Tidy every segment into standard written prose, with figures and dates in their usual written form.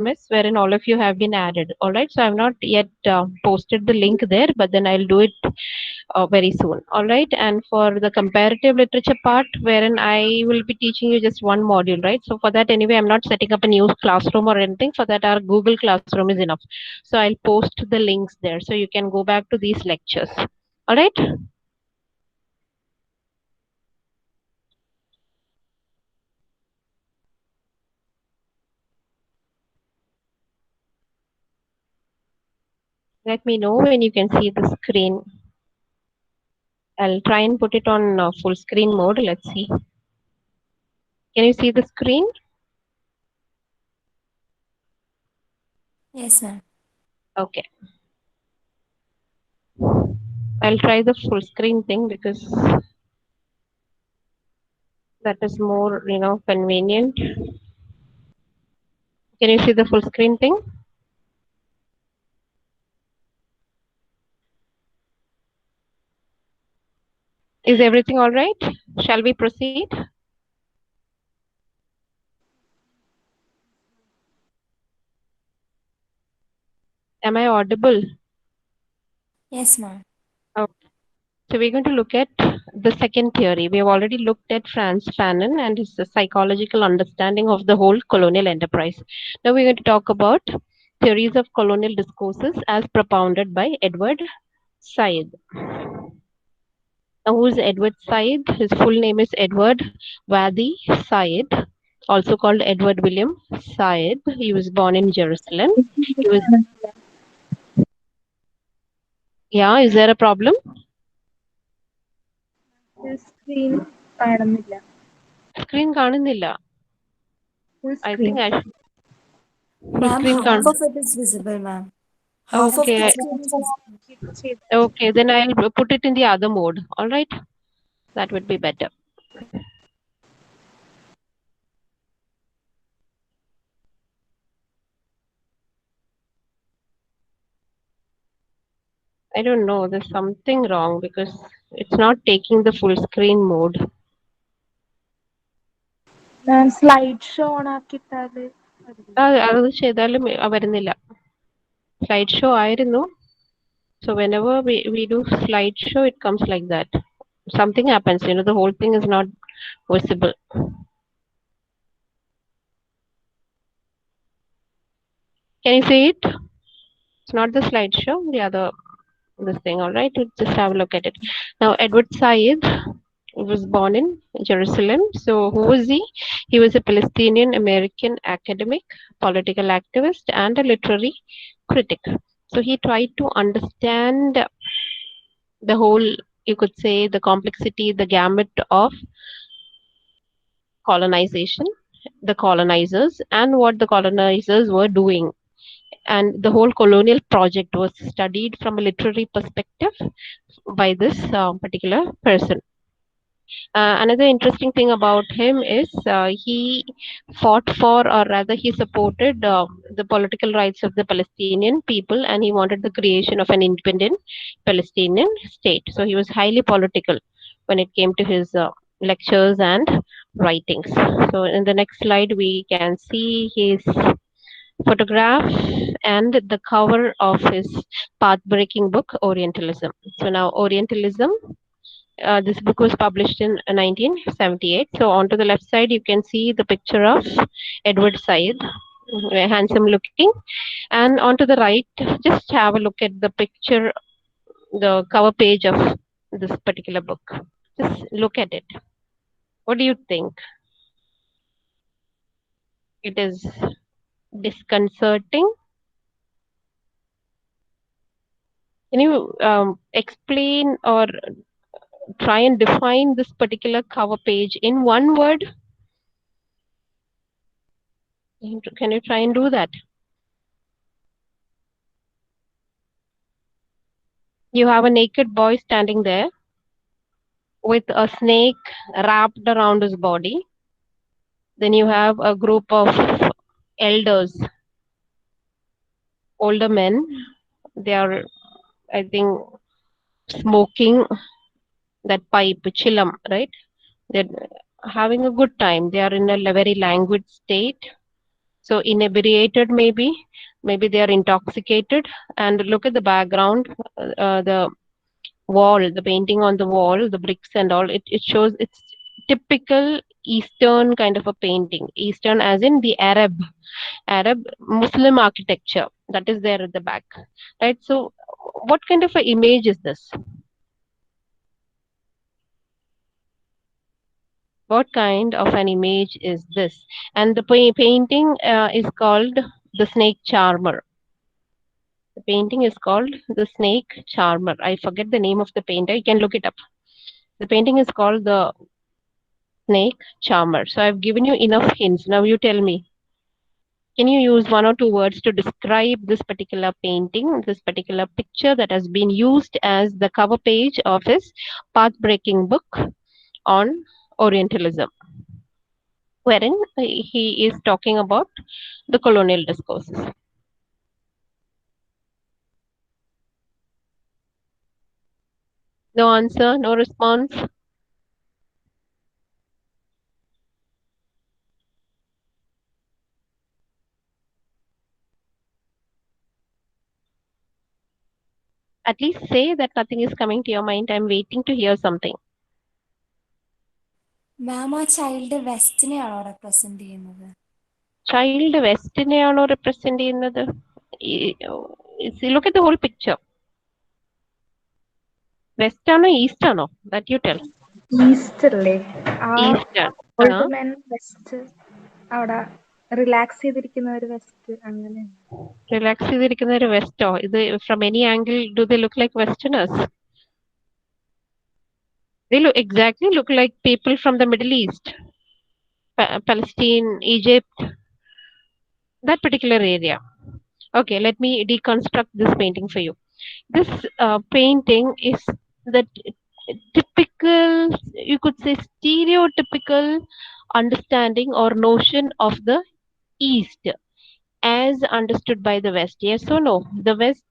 MS wherein all of you have been added. All right. So I've not yet posted the link there, but then I'll do it very soon. All right. And for the comparative literature part, wherein I will be teaching you just one module, right? So for that, anyway, I'm not setting up a new classroom or anything. For that, our Google Classroom is enough. So I'll post the links there, so you can go back to these lectures. All right. Let me know when you can see the screen. I'll try and put it on full screen mode. Let's see. Can you see the screen? Yes, ma'am. Okay. I'll try the full screen thing because that is more, convenient. Can you see the full screen thing? Is everything all right? Shall we proceed? Am I audible? Yes, ma'am. Okay. So we're going to look at the second theory. We have already looked at Franz Fanon and his psychological understanding of the whole colonial enterprise. Now we're going to talk about theories of colonial discourses as propounded by Edward Said. Now, who is Edward Said? His full name is Edward Wadi Said, also called Edward William Said. He was born in Jerusalem. He was, yeah, is there a problem? Screen കാണുന്നില്ല. Screen കാണുന്നില്ല. Full I screen. think I should full Ma'am, screen half of it is visible, ma'am. Half of the Okay, screen is visible. okay, then I'll put it in the other mode. All right, that would be better. I don't know, there's something wrong because it's not taking the full screen mode. ഞാൻ slide show on ആക്കിയിട്ടാല് അത് ചെയ്താലും വരുന്നില്ല. Slide show ആയിരുന്നു. So whenever we do slideshow, it comes like that. Something happens, the whole thing is not visible. Can you see it? It's not the slideshow, the other this thing. All right, let's just have a look at it. Now, Edward Said was born in Jerusalem. So who was he? He was a Palestinian American academic, political activist, and a literary critic. So he tried to understand the whole, you could say, the complexity, the gamut of colonization, the colonizers, and what the colonizers were doing. And the whole colonial project was studied from a literary perspective by this particular person. Another interesting thing about him is he fought for, or rather, he supported the political rights of the Palestinian people, and he wanted the creation of an independent Palestinian state. So he was highly political when it came to his lectures and writings. So in the next slide, we can see his photograph and the cover of his path-breaking book, Orientalism. So now, Orientalism, this book was published in 1978. So onto the left side, you can see the picture of Edward Said, handsome looking. And onto the right, just have a look at the picture, the cover page of this particular book. Just look at it. What do you think? It is disconcerting. Can you explain or try and define this particular cover page in one word? Can you try and do that? You have a naked boy standing there with a snake wrapped around his body. Then you have a group of elders, older men. They are, I think, smoking that pipe, chillam, right? They're having a good time. They are in a very languid state. So inebriated, maybe they are intoxicated. And look at the background, the wall, the painting on the wall, the bricks and all. It shows it's typical Eastern kind of a painting. Eastern, as in the Arab Muslim architecture that is there at the back, right? So, what kind of a image is this? What kind of an image is this? And the painting is called the Snake Charmer. The painting is called the Snake Charmer. I forget the name of the painter. You can look it up. The painting is called the Snake Charmer. So I've given you enough hints. Now you tell me. Can you use one or two words to describe this particular painting, this particular picture that has been used as the cover page of his path-breaking book on Orientalism, wherein he is talking about the colonial discourses? No answer, no response. At least say that nothing is coming to your mind. I'm waiting to hear something. മാം ആ child വെസ്റ്റിനെയാണോ represent ചെയ്യുന്നത്? Child വെസ്റ്റിനെയാണോ represent ചെയ്യുന്നത്? Look at the whole picture. West ആണോ East ആണോ? That you tell. East അല്ലേ? ആ Eastern. Old men west, അവിടെ relax ചെയ്തിരിക്കുന്ന ഒരു വെസ്റ്റ് അങ്ങനെ. റിലാക്സ് ചെയ്തിരിക്കുന്ന ഒരു വെസ്റ്റോ? ഇത് from any angle do they look like westerners? They look like people from the Middle East, Palestine, Egypt, that particular area. Okay, let me deconstruct this painting for you. This painting is the typical, you could say stereotypical understanding or notion of the East as understood by the West. Yes or no? The West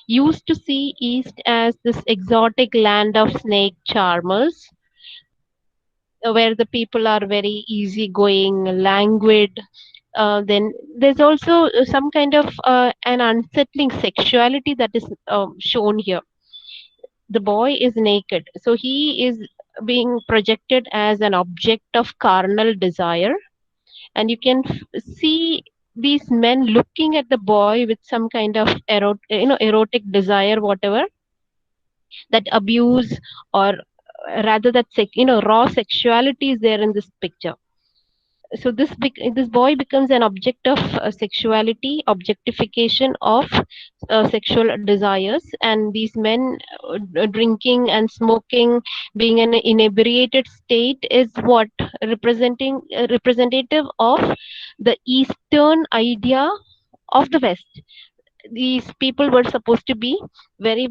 used to see East as this exotic land of snake charmers, where the people are very easygoing, languid. Then there's also some kind of an unsettling sexuality that is shown here. The boy is naked, so he is being projected as an object of carnal desire, and you can see these men looking at the boy with some kind of erotic desire, whatever, that abuse, or rather that raw sexuality is there in this picture. So this boy becomes an object of sexuality, objectification of sexual desires, and these men drinking and smoking, being in an inebriated state, is what representing representative of the Eastern idea of the West. These people were supposed to be very,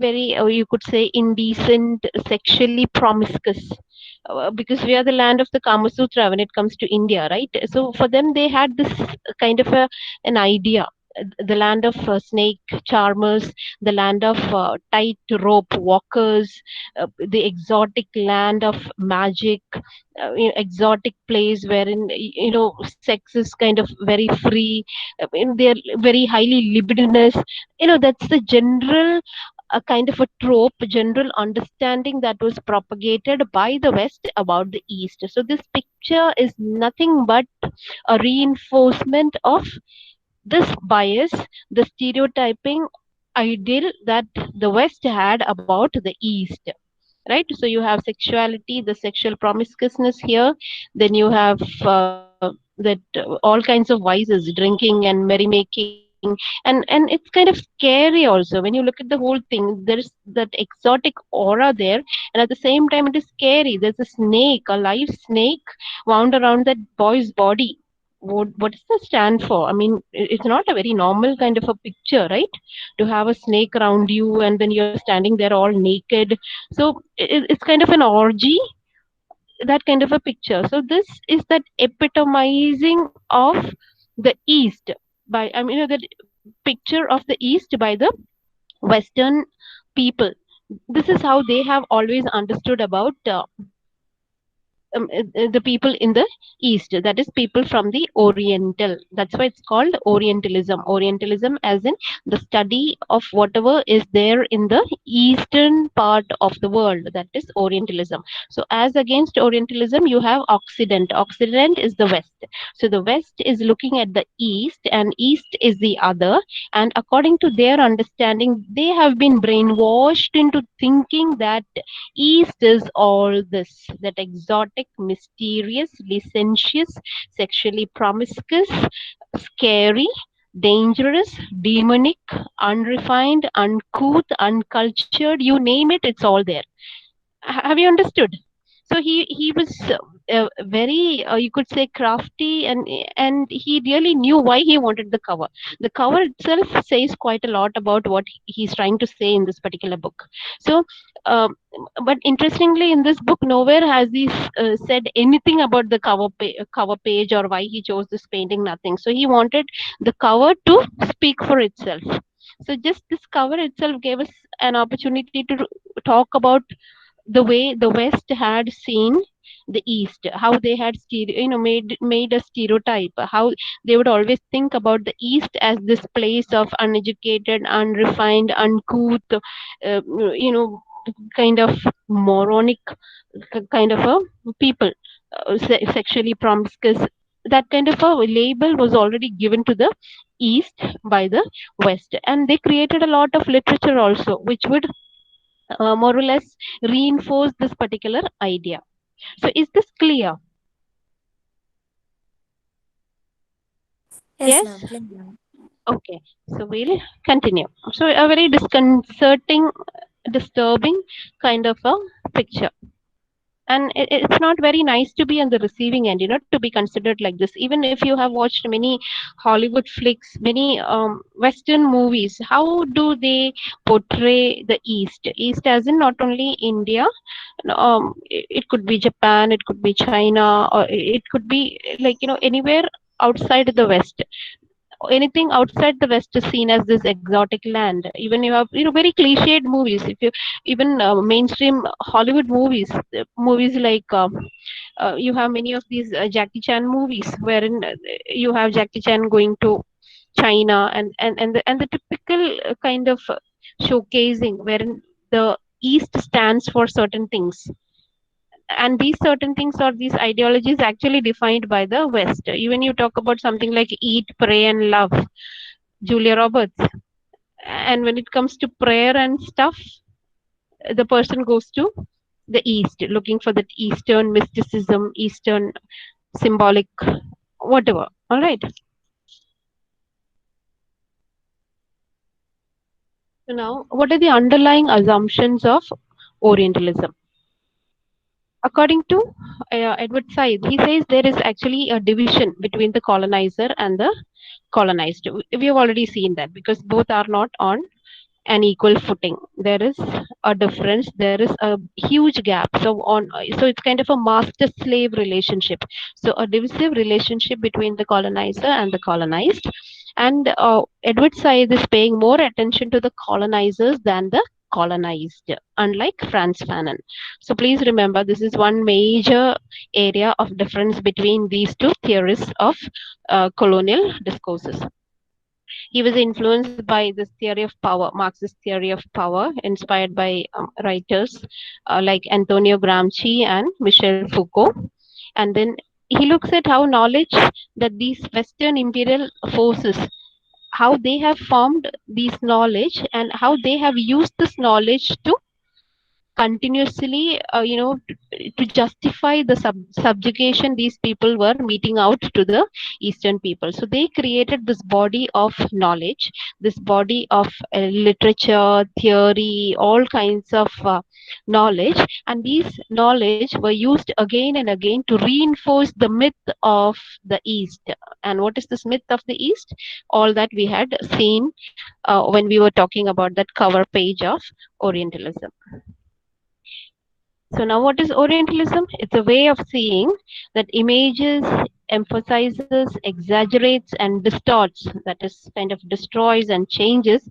you could say, indecent, sexually promiscuous, because we are the land of the Kama Sutra when it comes to India, right? So for them, they had this kind of an idea. The land of snake charmers, the land of tight rope walkers, the exotic land of magic, exotic place wherein sex is kind of very free. They're very highly libidinous. That's the general a kind of a trope, general understanding that was propagated by the West about the East. So this picture is nothing but a reinforcement of this bias, the stereotyping ideal that the West had about the East. Right? So you have sexuality, the sexual promiscuousness here. Then you have all kinds of vices, drinking and merrymaking, and it's kind of scary also when you look at the whole thing. There's that exotic aura there, and at the same time, it is scary. There's a snake, a live snake, wound around that boy's body. What does that stand for? I mean, it's not a very normal kind of a picture, right? To have a snake around you, and then you're standing there all naked. So it's kind of an orgy, that kind of a picture. So this is that epitomizing of the East by, I mean, the picture of the East by the Western people. This is how they have always understood about the people in the east, that is people from the oriental. That's why it's called orientalism. Orientalism as in the study of whatever is there in the eastern part of the world, that is orientalism. So as against orientalism you have occident. Occident is the west. So the west is looking at the east and east is the other, and according to their understanding they have been brainwashed into thinking that East is all this, that exotic, mysterious, licentious, sexually promiscuous, scary, dangerous, demonic, unrefined, uncouth, uncultured, you name it, it's all there. Have you understood? So he was very you could say crafty, and he really knew why he wanted the cover. The cover itself says quite a lot about what he's trying to say in this particular book. So um, but interestingly in this book nowhere has he said anything about the cover page or why he chose this painting, nothing. So he wanted the cover to speak for itself. So just this cover itself gave us an opportunity to talk about the way the West had seen the East, how they had made a stereotype, how they would always think about the East as this place of uneducated, unrefined, uncouth, you know, kind of moronic kind of a people, sexually promiscuous. That kind of a label was already given to the East by the West, and they created a lot of literature also, which would more or less reinforce this particular idea. So is this clear? Yes, Yes? ma'am. Clear. Okay. So we'll continue. So a very disconcerting, disturbing kind of a picture. And it's not very nice to be on the receiving end, to be considered like this. Even if you have watched many Hollywood flicks, many Western movies, how do they portray the East as in not only India. It could be Japan, it could be China, or it could be like anywhere outside the West. Anything outside the West is seen as this exotic land. Even you have very cliched movies. If you even mainstream Hollywood movies, movies like you have many of these Jackie Chan movies, wherein you have Jackie Chan going to China, and the typical kind of showcasing wherein the East stands for certain things, and these certain things or these ideologies actually defined by the West. Even you talk about something like Eat, Pray, and Love, Julia Roberts, and when it comes to prayer and stuff, the person goes to the East, looking for that Eastern mysticism, Eastern symbolic, whatever. All right. So now, what are the underlying assumptions of Orientalism? According to Edward Said, he says there is actually a division between the colonizer and the colonized. We have already seen that because both are not on an equal footing. There is a difference. There is a huge gap. So it's kind of a master slave relationship. So a divisive relationship between the colonizer and the colonized. And Edward Said is paying more attention to the colonizers than the colonized, unlike Franz Fanon. So please remember, this is one major area of difference between these two theorists of colonial discourses. He was influenced by this theory of power, Marxist theory of power, inspired by writers like Antonio Gramsci and Michel Foucault. And then he looks at how knowledge, that these Western imperial forces, how they have formed these knowledge and how they have used this knowledge to continuously to justify the subjugation these people were meting out to the Eastern people. So they created this body of knowledge, this body of literature, theory, all kinds of knowledge, and these knowledge were used again and again to reinforce the myth of the East. And what is this myth of the East? All that we had seen when we were talking about that cover page of Orientalism. So now what is Orientalism? It's a way of seeing that images, emphasizes, exaggerates, and distorts, that is, kind of destroys and changes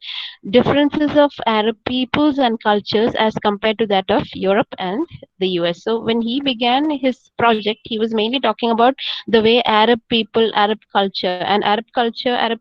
differences of Arab peoples and cultures as compared to that of Europe and the US. So when he began his project, he was mainly talking about the way Arab people, Arab culture, and Arab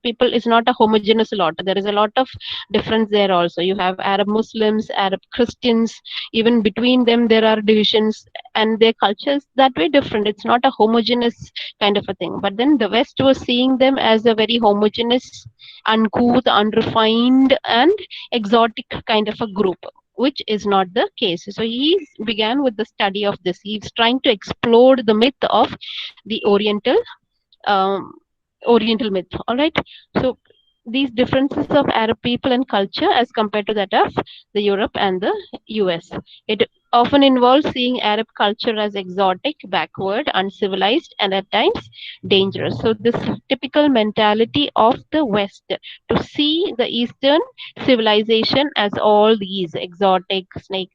people is not a homogeneous lot. There is a lot of difference there also. You have Arab Muslims, Arab Christians, even between them there are divisions, and their cultures that way different. It's not a homogeneous kind of a thing. But then the West was seeing them as a very homogeneous, uncouth, unrefined, and exotic kind of a group, which is not the case. So he began with the study of this. He's trying to explore the myth of the um, Oriental myth. All right. So these differences of Arab people and culture as compared to that of the Europe and the US. It often involves seeing Arab culture as exotic, backward, uncivilized, and at times dangerous. So this typical mentality of the West to see the Eastern civilization as all these exotic snake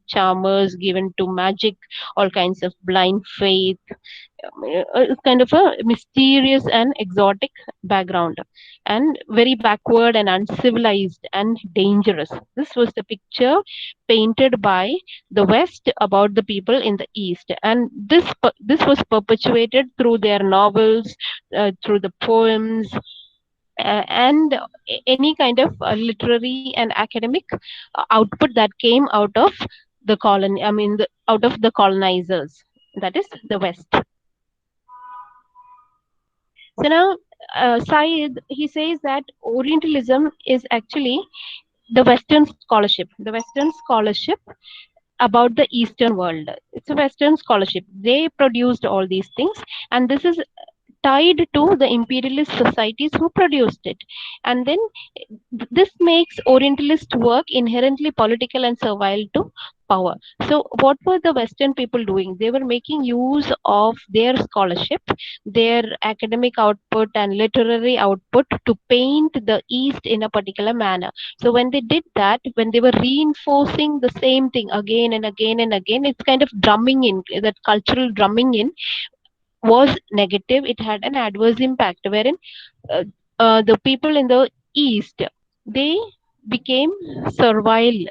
charmers given to magic, all kinds of blind faith, kind of a mysterious and exotic background, and very backward and uncivilized and dangerous. This was the picture painted by the West about the people in the East, and this was perpetuated through their novels, through the poems, and any kind of literary and academic output that came out of the colony. I mean, out of the colonizers, that is the West. So now, Syed, he says that Orientalism is actually the Western scholarship. The Western scholarship about the Eastern world. It's a Western scholarship. They produced all these things, and this is tied to the imperialist societies who produced it. And then this makes Orientalist work inherently political and servile to power. So, what were the Western people doing? They were making use of their scholarship, their academic output, and literary output to paint the East in a particular manner. So, when they did that, when they were reinforcing the same thing again and again and again, it's kind of drumming in, that cultural drumming in was negative. It had an adverse impact, wherein uh, the people in the East, they became servile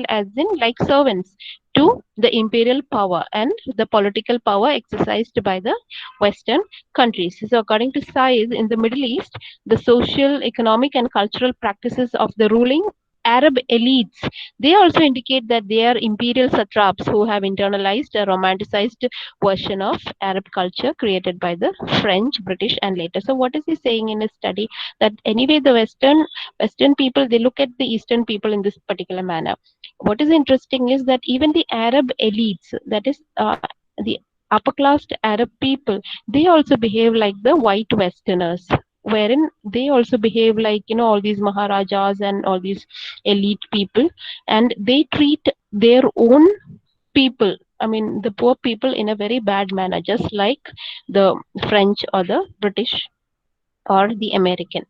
as in like servants to the imperial power and the political power exercised by the Western countries. So, according to Saiz, in the Middle East, the social, economic, and cultural practices of the ruling Arab elites, they also indicate that they are imperial satraps who have internalized a romanticized version of Arab culture created by the French, British, and later. So, what is he saying in his study? That anyway, the Western people, they look at the Eastern people in this particular manner. What is interesting is that even the Arab elites, that is the upper class Arab people, they also behave like the white Westerners, wherein they also behave like, all these maharajas and all these elite people, and they treat their own people, I mean the poor people, in a very bad manner, just like the French or the British or the American.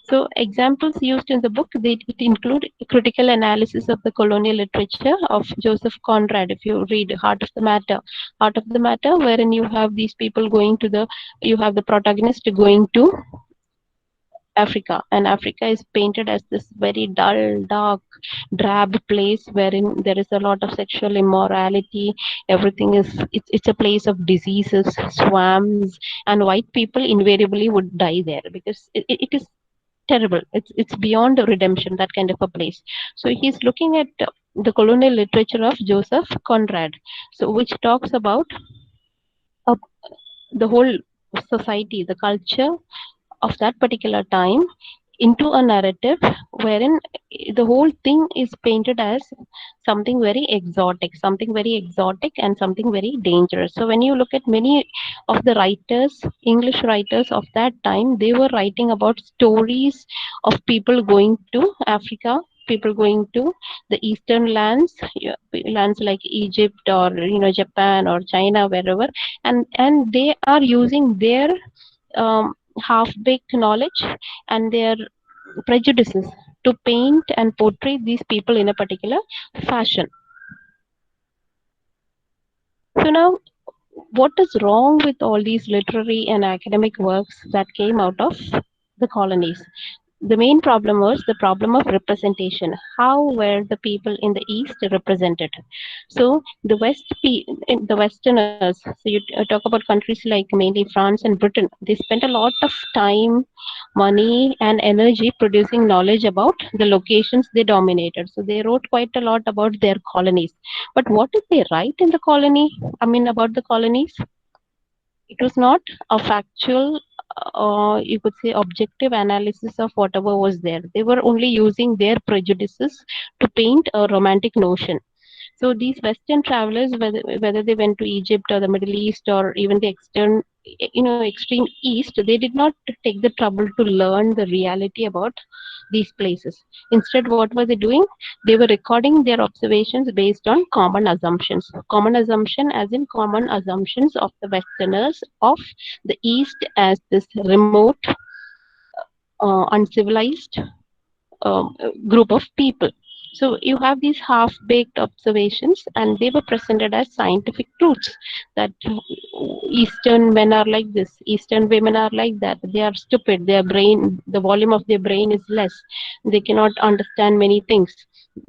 So examples used in the book, it include critical analysis of the colonial literature of Joseph Conrad. If you read Heart of the Matter, wherein you have these people you have the protagonist going to Africa, and Africa is painted as this very dull, dark, drab place wherein there is a lot of sexual immorality. Everything it's a place of diseases, swamps, and white people invariably would die there because it is terrible. It's beyond redemption, that kind of a place. So he's looking at the colonial literature of Joseph Conrad, so which talks about uh, the whole society, the culture of that particular time, into a narrative wherein the whole thing is painted as something very exotic and something very dangerous. So when you look at many of the writers, English writers of that time, they were writing about stories of people going to Africa, people going to the eastern lands, lands like Egypt or Japan or China, wherever, and they are using their half-baked knowledge and their prejudices to paint and portray these people in a particular fashion. So now, what is wrong with all these literary and academic works that came out of the colonies? The main problem was the problem of representation. How were the people in the East represented? So the Westerners. So you talk about countries like mainly France and Britain. They spent a lot of time, money, and energy producing knowledge about the locations they dominated. So they wrote quite a lot about their colonies. But what did they write in the colony? I mean, about the colonies? It was not a factual, you could say, objective analysis of whatever was there. They were only using their prejudices to paint a romantic notion. So these Western travelers, whether they went to Egypt or the Middle East or even the extreme East, they did not take the trouble to learn the reality about these places. Instead, what were they doing? They were recording their observations based on common assumptions. Common assumption, as in common assumptions of the Westerners of the East as this remote, uncivilized group of people. So you have these half-baked observations, and they were presented as scientific truths that Eastern men are like this, Eastern women are like that. They are stupid. Their brain, the volume of their brain is less. They cannot understand many things.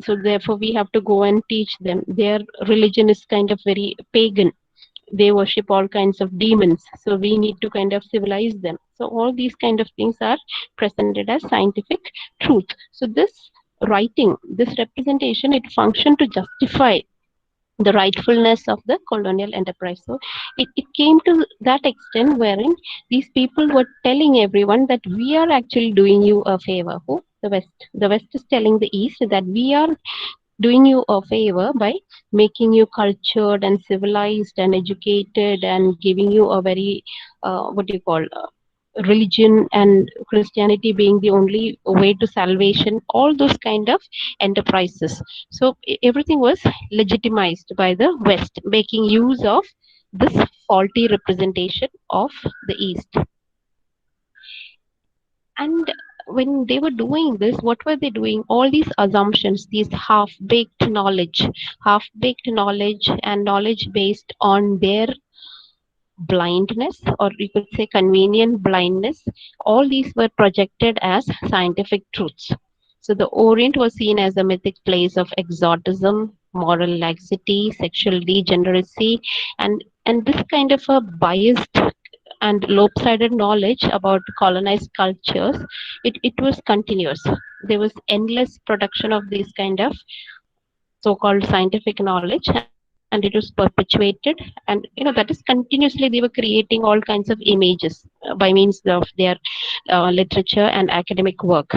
So therefore, we have to go and teach them. Their religion is kind of very pagan. They worship all kinds of demons, so we need to kind of civilize them. So all these kind of things are presented as scientific truth. So this writing, this representation, it functioned to justify the rightfulness of the colonial enterprise. So it came to that extent wherein these people were telling everyone that we are actually doing you a favor. Who? The West is telling the East that we are doing you a favor by making you cultured and civilized and educated and giving you a very what do you call religion and Christianity being the only way to salvation, all those kind of enterprises. So everything was legitimized by the West, making use of this faulty representation of the East. And when they were doing this, what were they doing? All these assumptions, these half-baked knowledge and knowledge based on their blindness, or you could say convenient blindness, all these were projected as scientific truths. So the Orient was seen as a mythic place of exotism, moral laxity, sexual degeneracy, and this kind of a biased and lopsided knowledge about colonized cultures, it was continuous. There was endless production of these kind of so-called scientific knowledge, and it was perpetuated. And that is continuously they were creating all kinds of images by means of their literature and academic work,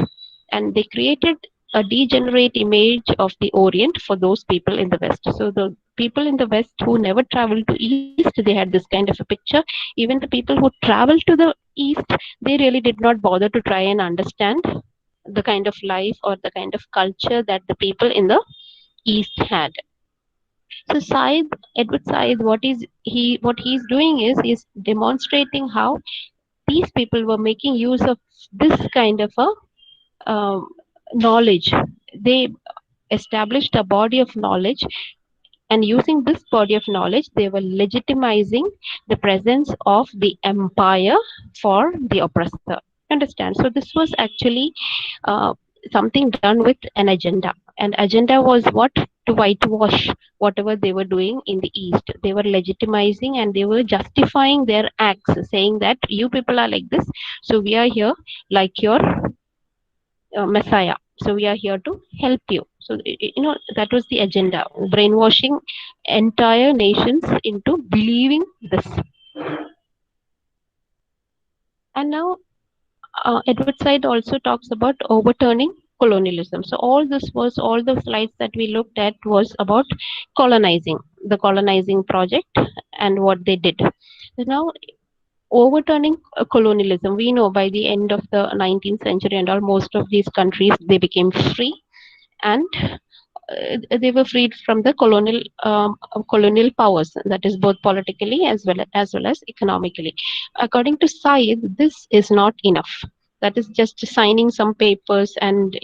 and they created a degenerate image of the Orient for those people in the West. So the people in the West who never traveled to East, they had this kind of a picture. Even the people who traveled to the East, they really did not bother to try and understand the kind of life or the kind of culture that the people in the East had. So Edward Said, what he's doing is demonstrating how these people were making use of this kind of a knowledge. They established a body of knowledge, and using this body of knowledge, they were legitimizing the presence of the empire for the oppressor. Understand? So this was actually uh, something done with an agenda. And agenda was what? To whitewash whatever they were doing in the East. They were legitimizing and they were justifying their acts, saying that you people are like this, so we are here like your Messiah. So we are here to help you. So that was the agenda, brainwashing entire nations into believing this. And now Edward Said also talks about overturning colonialism. So all the slides that we looked at was about colonizing, the colonizing project and what they did. So now overturning colonialism, we know by the end of the 19th century and all, most of these countries, they became free, and they were freed from the colonial powers, that is both politically as well as economically. According to Said, this is not enough. That is just signing some papers and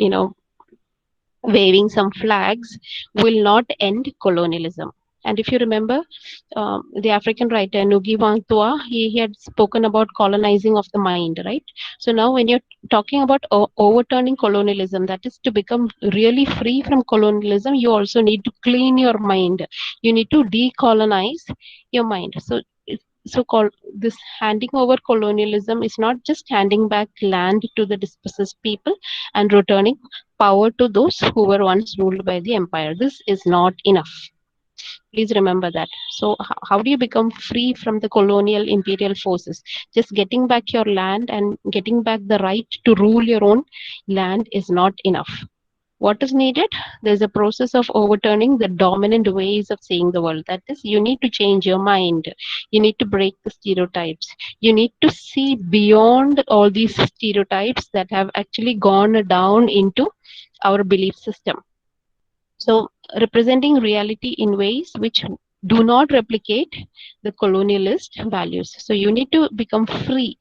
waving some flags will not end colonialism. And if you remember, the African writer Ngugi wa Thiong'o, he had spoken about colonizing of the mind, right? So now when you're talking about overturning colonialism, that is to become really free from colonialism, you also need to clean your mind. You need to decolonize your mind. So so called this handing over colonialism is not just handing back land to the dispossessed people and returning power to those who were once ruled by the empire. This is not enough. Please remember that. So how do you become free from the colonial imperial forces? Just getting back your land and getting back the right to rule your own land is not enough. What is needed? There's a process of overturning the dominant ways of seeing the world. That is, you need to change your mind. You need to break the stereotypes. You need to see beyond all these stereotypes that have actually gone down into our belief system. So, representing reality in ways which do not replicate the colonialist values. So, you need to become free,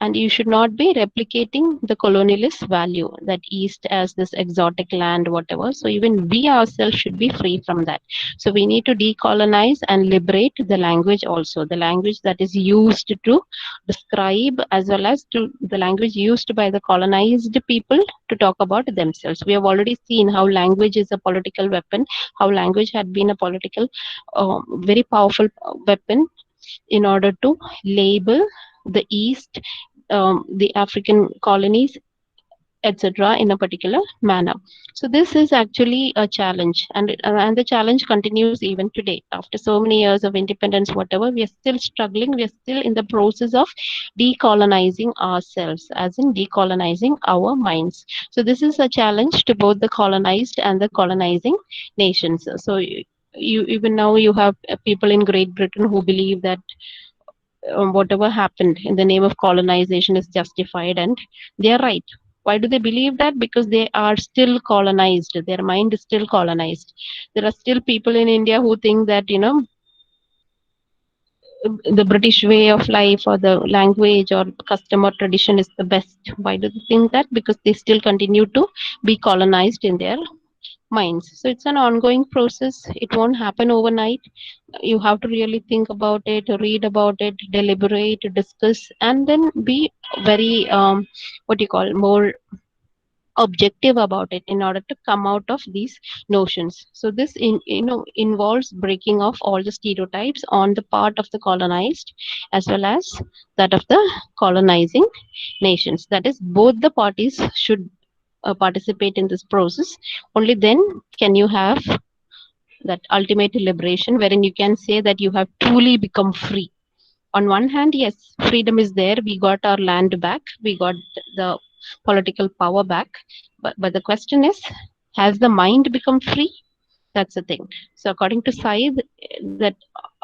and you should not be replicating the colonialist value that East as this exotic land, whatever. So, even we ourselves should be free from that. So, we need to decolonize and liberate the language also, the language that is used to describe as well as to the language used by the colonized people to talk about themselves. We have already seen how language is a political weapon, how language had been a political, very powerful weapon in order to label the East, the African colonies, etc., in a particular manner. So this is actually a challenge, and the challenge continues even today. After so many years of independence, whatever, we are still struggling. We are still in the process of decolonizing ourselves, as in decolonizing our minds. So this is a challenge to both the colonized and the colonizing nations. So you even now you have people in Great Britain who believe that whatever happened in the name of colonization is justified, and they are right. Why do they believe that? Because they are still colonized. Their mind is still colonized. There are still people in India who think that, the British way of life or the language or custom or tradition is the best. Why do they think that? Because they still continue to be colonized in their minds. So it's an ongoing process. It won't happen overnight. You have to really think about it, read about it, deliberate, discuss, and then be very what you call more objective about it in order to come out of these notions. So this involves breaking off all the stereotypes on the part of the colonized as well as that of the colonizing nations. That is, both the parties should participate in this process. Only then can you have that ultimate liberation wherein you can say that you have truly become free. On one hand, yes, freedom is there. We got our land back. We got the political power back. But the question is, has the mind become free? That's the thing. So according to Said, that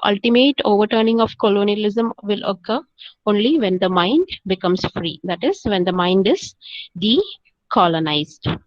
ultimate overturning of colonialism will occur only when the mind becomes free. That is, when the mind is decolonized.